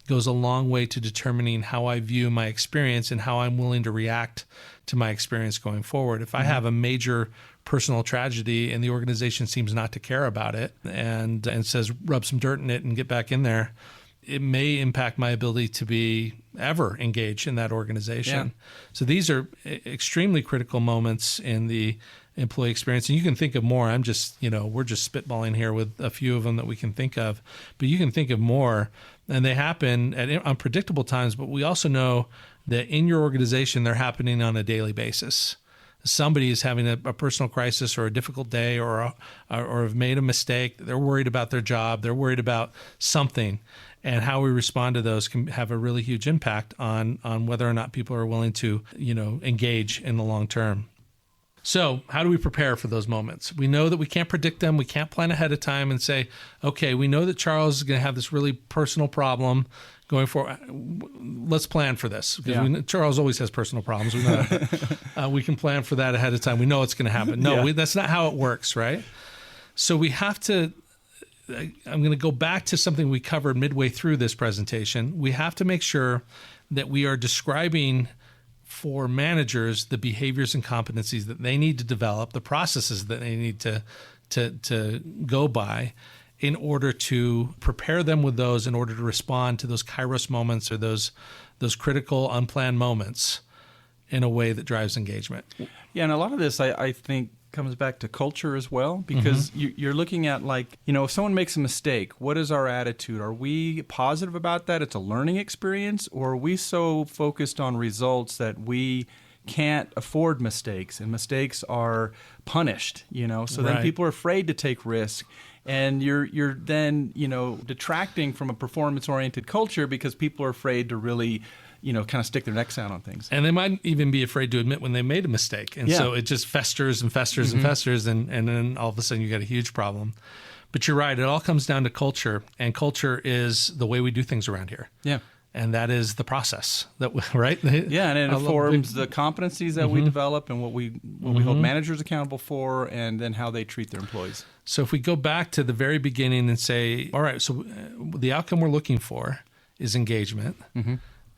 Speaker 2: goes a long way to determining how I view my experience and how I'm willing to react to my experience going forward. If I have a major personal tragedy and the organization seems not to care about it and says, rub some dirt in it and get back in there, it may impact my ability to be ever engaged in that organization. Yeah. So these are extremely critical moments in the employee experience. And you can think of more. I'm just, we're just spitballing here with a few of them that we can think of, but you can think of more. And they happen at unpredictable times, but we also know that in your organization, they're happening on a daily basis. Somebody is having a personal crisis or a difficult day or have made a mistake. They're worried about their job. They're worried about something. And how we respond to those can have a really huge impact on whether or not people are willing to, engage in the long term. So how do we prepare for those moments? We know that we can't predict them. We can't plan ahead of time and say, okay, we know that Charles is going to have this really personal problem going forward. Let's plan for this. Because Charles always has personal problems. We know that. We can plan for that ahead of time. We know it's going to happen. No, that's not how it works, right? So we have to, I'm going to go back to something we covered midway through this presentation. We have to make sure that we are describing for managers the behaviors and competencies that they need to develop, the processes that they need to go by in order to prepare them with those, in order to respond to those Kairos moments or those critical unplanned moments in a way that drives engagement.
Speaker 1: Yeah, and a lot of this, I think, comes back to culture as well, because you're looking at, like, if someone makes a mistake, what is our attitude? Are we positive about that? It's a learning experience, or are we so focused on results that we can't afford mistakes, and mistakes are punished, so then people are afraid to take risk. And you're then, detracting from a performance-oriented culture because people are afraid to really, kind of stick their necks out on things.
Speaker 2: And they might even be afraid to admit when they made a mistake. And so it just festers and festers and festers, and then all of a sudden you got a huge problem. But you're right, it all comes down to culture, and culture is the way we do things around here. Yeah. And that is the process, right?
Speaker 1: Yeah, and it informs the competencies that we develop and what we hold managers accountable for, and then how they treat their employees.
Speaker 2: So if we go back to the very beginning and say, all right, so the outcome we're looking for is engagement.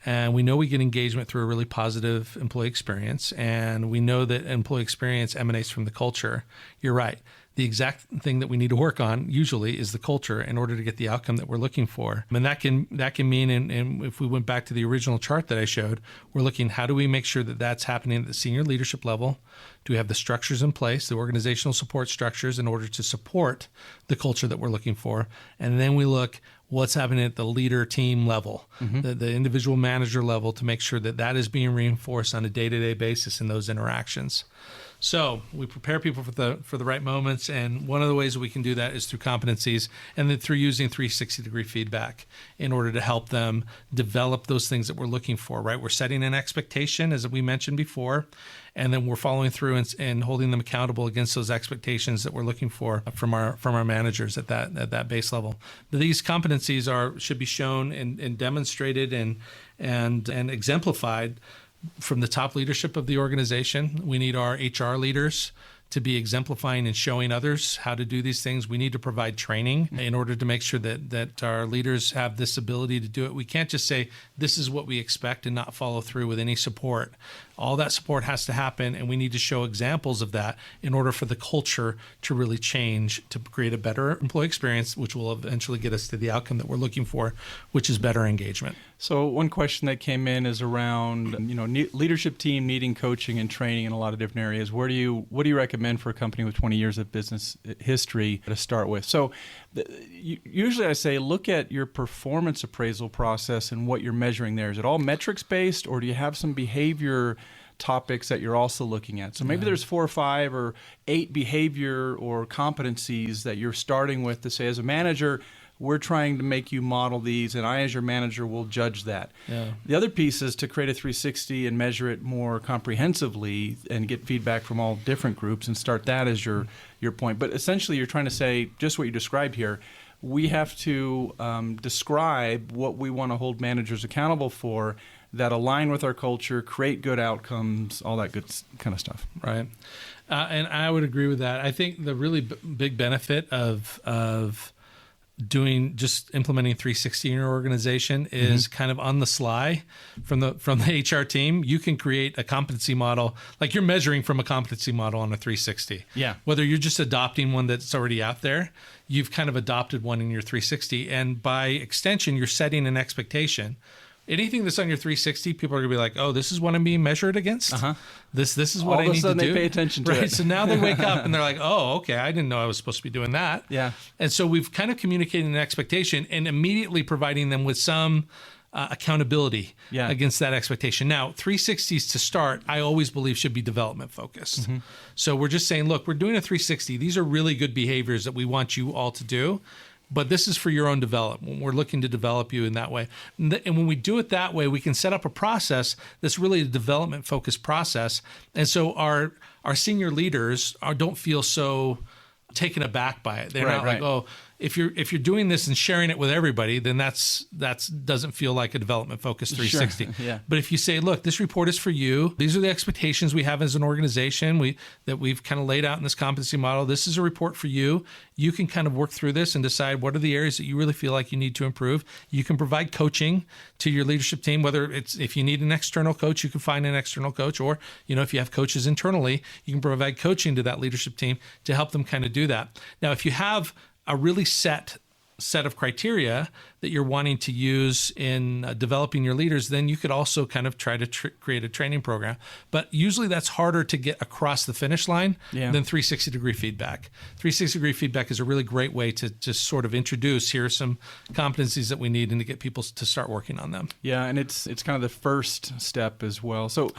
Speaker 2: And we know we get engagement through a really positive employee experience. And we know that employee experience emanates from the culture. You're right. The exact thing that we need to work on usually is the culture in order to get the outcome that we're looking for. And that can mean, and if we went back to the original chart that I showed, we're looking, how do we make sure that that's happening at the senior leadership level? Do we have the structures in place, the organizational support structures, in order to support the culture that we're looking for? And then we look, what's happening at the leader team level, the individual manager level, to make sure that that is being reinforced on a day-to-day basis in those interactions. So we prepare people for the right moments, and one of the ways that we can do that is through competencies, and then through using 360-degree feedback in order to help them develop those things that we're looking for, right? We're setting an expectation, as we mentioned before, and then we're following through and holding them accountable against those expectations that we're looking for from our managers at that base level. But these competencies should be shown and demonstrated and exemplified from the top leadership of the organization. We need our HR leaders to be exemplifying and showing others how to do these things. We need to provide training in order to make sure that our leaders have this ability to do it. We can't just say, this is what we expect and not follow through with any support. All that support has to happen, and we need to show examples of that in order for the culture to really change, to create a better employee experience, which will eventually get us to the outcome that we're looking for, which is better engagement.
Speaker 1: So one question that came in is around, leadership team needing coaching and training in a lot of different areas. What do you recommend for a company with 20 years of business history to start with? So usually I say, look at your performance appraisal process and what you're measuring there. Is it all metrics based, or do you have some behavior topics that you're also looking at? So maybe there's 4 or 5 or 8 behavior or competencies that you're starting with to say, as a manager, we're trying to make you model these, and I, as your manager, will judge that. Yeah. The other piece is to create a 360 and measure it more comprehensively and get feedback from all different groups and start that as your point. But essentially, you're trying to say just what you described here. We have to describe what we want to hold managers accountable for that align with our culture, create good outcomes, all that good kind of stuff.
Speaker 2: Right. And I would agree with that. I think the really big benefit of implementing 360 in your organization is kind of on the sly from the HR team. You can create a competency model, like you're measuring from a competency model on a 360. Yeah. Whether you're just adopting one that's already out there, you've kind of adopted one in your 360. And by extension, you're setting an expectation. Anything that's on your 360, people are going to be like, oh, this is what I'm being measured against? This is what I need to do? All of a sudden they
Speaker 1: pay attention to it.
Speaker 2: So now they wake up and they're like, oh, okay, I didn't know I was supposed to be doing that. Yeah. And so we've kind of communicated an expectation and immediately providing them with some accountability against that expectation. Now, 360s to start, I always believe should be development focused. So we're just saying, look, we're doing a 360. These are really good behaviors that we want you all to do. But this is for your own development. We're looking to develop you in that way. And when we do it that way, we can set up a process that's really a development-focused process. And so our senior leaders don't feel so taken aback by it. They're not like, oh, if you're doing this and sharing it with everybody, then that's doesn't feel like a development focused 360. Sure. Yeah. But if you say, look, this report is for you. These are the expectations we have as an organization that we've kind of laid out in this competency model. This is a report for you. You can kind of work through this and decide what are the areas that you really feel like you need to improve. You can provide coaching to your leadership team, whether it's if you need an external coach, you can find an external coach, or if you have coaches internally, you can provide coaching to that leadership team to help them kind of do that. Now, if you have a really set of criteria that you're wanting to use in developing your leaders, then you could also kind of try to create a training program. But usually that's harder to get across the finish line than 360-degree feedback. 360-degree feedback is a really great way to just sort of introduce, here are some competencies that we need, and to get people to start working on them. Yeah,
Speaker 1: and it's kind of the first step as well. So,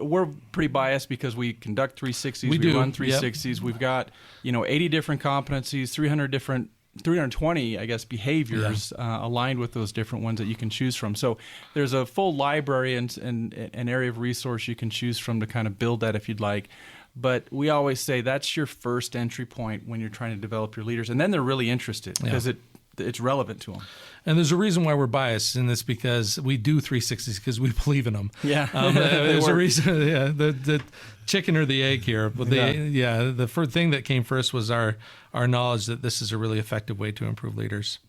Speaker 1: we're pretty biased because we conduct 360s, we run 360s. Yep. We've got, 80 different competencies, 320, I guess, behaviors aligned with those different ones that you can choose from. So there's a full library and an area of resource you can choose from to kind of build that if you'd like. But we always say that's your first entry point when you're trying to develop your leaders. And then they're really interested because it's relevant to them.
Speaker 2: And there's a reason why we're biased in this, because we do 360s because we believe in them.
Speaker 1: Yeah.
Speaker 2: There's a reason. Yeah. The chicken or the egg here. But the first thing that came first was our knowledge that this is a really effective way to improve leaders.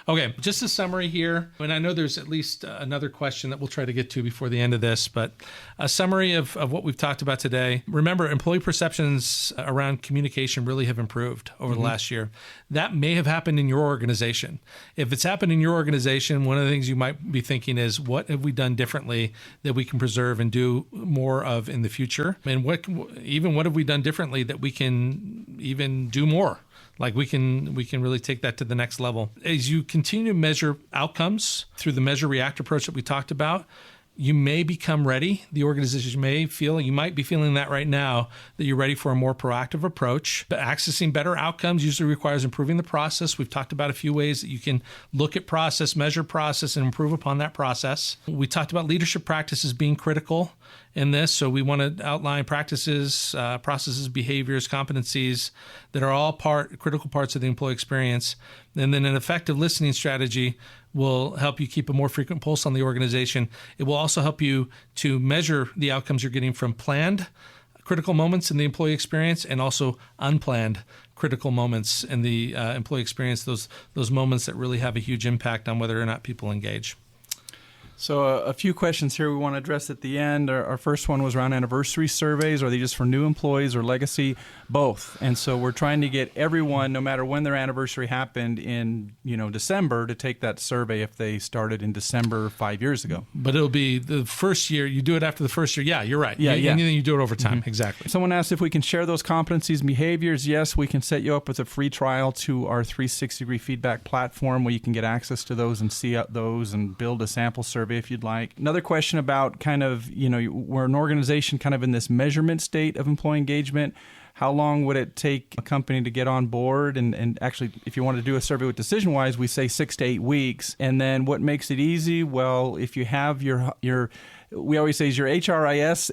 Speaker 2: Okay, just a summary here. And I know there's at least another question that we'll try to get to before the end of this, but a summary of what we've talked about today. Remember, employee perceptions around communication really have improved over the last year. That may have happened in your organization. If it's happened in your organization, one of the things you might be thinking is, what have we done differently that we can preserve and do more of in the future? And what have we done differently that we can even do more? Like we can really take that to the next level. As you continue to measure outcomes through the measure react approach that we talked about, you may become ready. The organization you might be feeling that right now, that you're ready for a more proactive approach. But accessing better outcomes usually requires improving the process. We've talked about a few ways that you can look at process, measure process, and improve upon that process. We talked about leadership practices being critical in this. So we want to outline practices, processes, behaviors, competencies that are all critical parts of the employee experience. And then an effective listening strategy will help you keep a more frequent pulse on the organization. It will also help you to measure the outcomes you're getting from planned critical moments in the employee experience and also unplanned critical moments in the employee experience, those moments that really have a huge impact on whether or not people engage.
Speaker 1: So a few questions here we want to address at the end. Our first one was around anniversary surveys. Are they just for new employees or legacy? Both. And so we're trying to get everyone, no matter when their anniversary happened in December, to take that survey if they started in December 5 years ago.
Speaker 2: But it'll be the first year. You do it after the first year. Yeah, you're right.
Speaker 1: Yeah.
Speaker 2: And then you do it over time. Mm-hmm. Exactly.
Speaker 1: Someone asked if we can share those competencies and behaviors. Yes, we can set you up with a free trial to our 360-degree feedback platform where you can get access to those and see those and build a sample survey if you'd like. Another question about we're an organization kind of in this measurement state of employee engagement. How long would it take a company to get on board? And actually, if you want to do a survey with DecisionWise, we say 6 to 8 weeks. And then what makes it easy? Well, if you have we always say, is your HRIS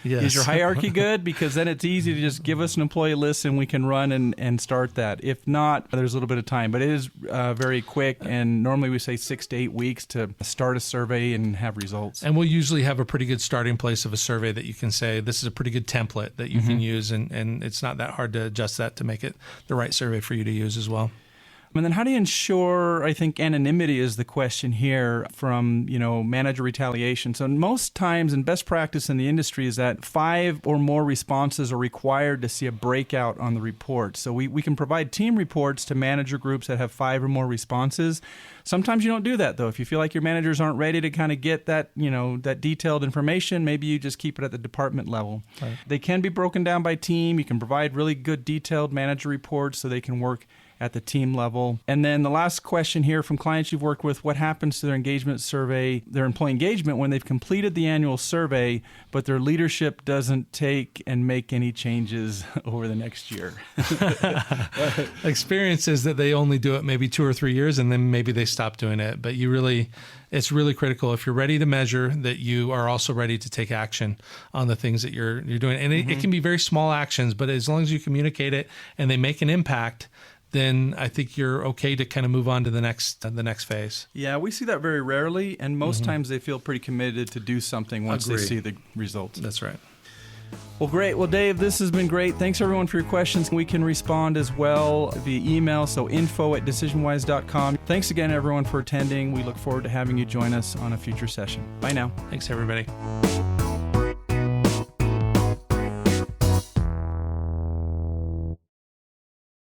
Speaker 2: Yes.
Speaker 1: Is your hierarchy good? Because then it's easy to just give us an employee list and we can run and start that. If not, there's a little bit of time, but it is very quick. And normally we say 6 to 8 weeks to start a survey and have results.
Speaker 2: And we'll usually have a pretty good starting place of a survey that you can say, this is a pretty good template that you can use. And it's not that hard to adjust that to make it the right survey for you to use as well.
Speaker 1: And then how do you ensure, I think anonymity is the question here, from, manager retaliation. So most times, and best practice in the industry is that 5 or more responses are required to see a breakout on the report. So we can provide team reports to manager groups that have 5 or more responses. Sometimes you don't do that, though. If you feel like your managers aren't ready to kind of get that, that detailed information, maybe you just keep it at the department level.
Speaker 2: Right.
Speaker 1: They can be broken down by team. You can provide really good detailed manager reports so they can work at the team level. And then the last question here from clients you've worked with, what happens to their engagement survey, their employee engagement, when they've completed the annual survey, but their leadership doesn't take and make any changes over the next year?
Speaker 2: Experience is that they only do it maybe 2 or 3 years and then maybe they stop doing it. But it's really critical, if you're ready to measure, that you are also ready to take action on the things that you're doing. And it can be very small actions, but as long as you communicate it and they make an impact, then I think you're okay to kind of move on to the next phase.
Speaker 1: Yeah, we see that very rarely, and most times they feel pretty committed to do something once they see the results.
Speaker 2: That's right.
Speaker 1: Well, great. Well, Dave, this has been great. Thanks, everyone, for your questions. We can respond as well via email, so info@decisionwise.com. Thanks again, everyone, for attending. We look forward to having you join us on a future session. Bye now.
Speaker 2: Thanks, everybody.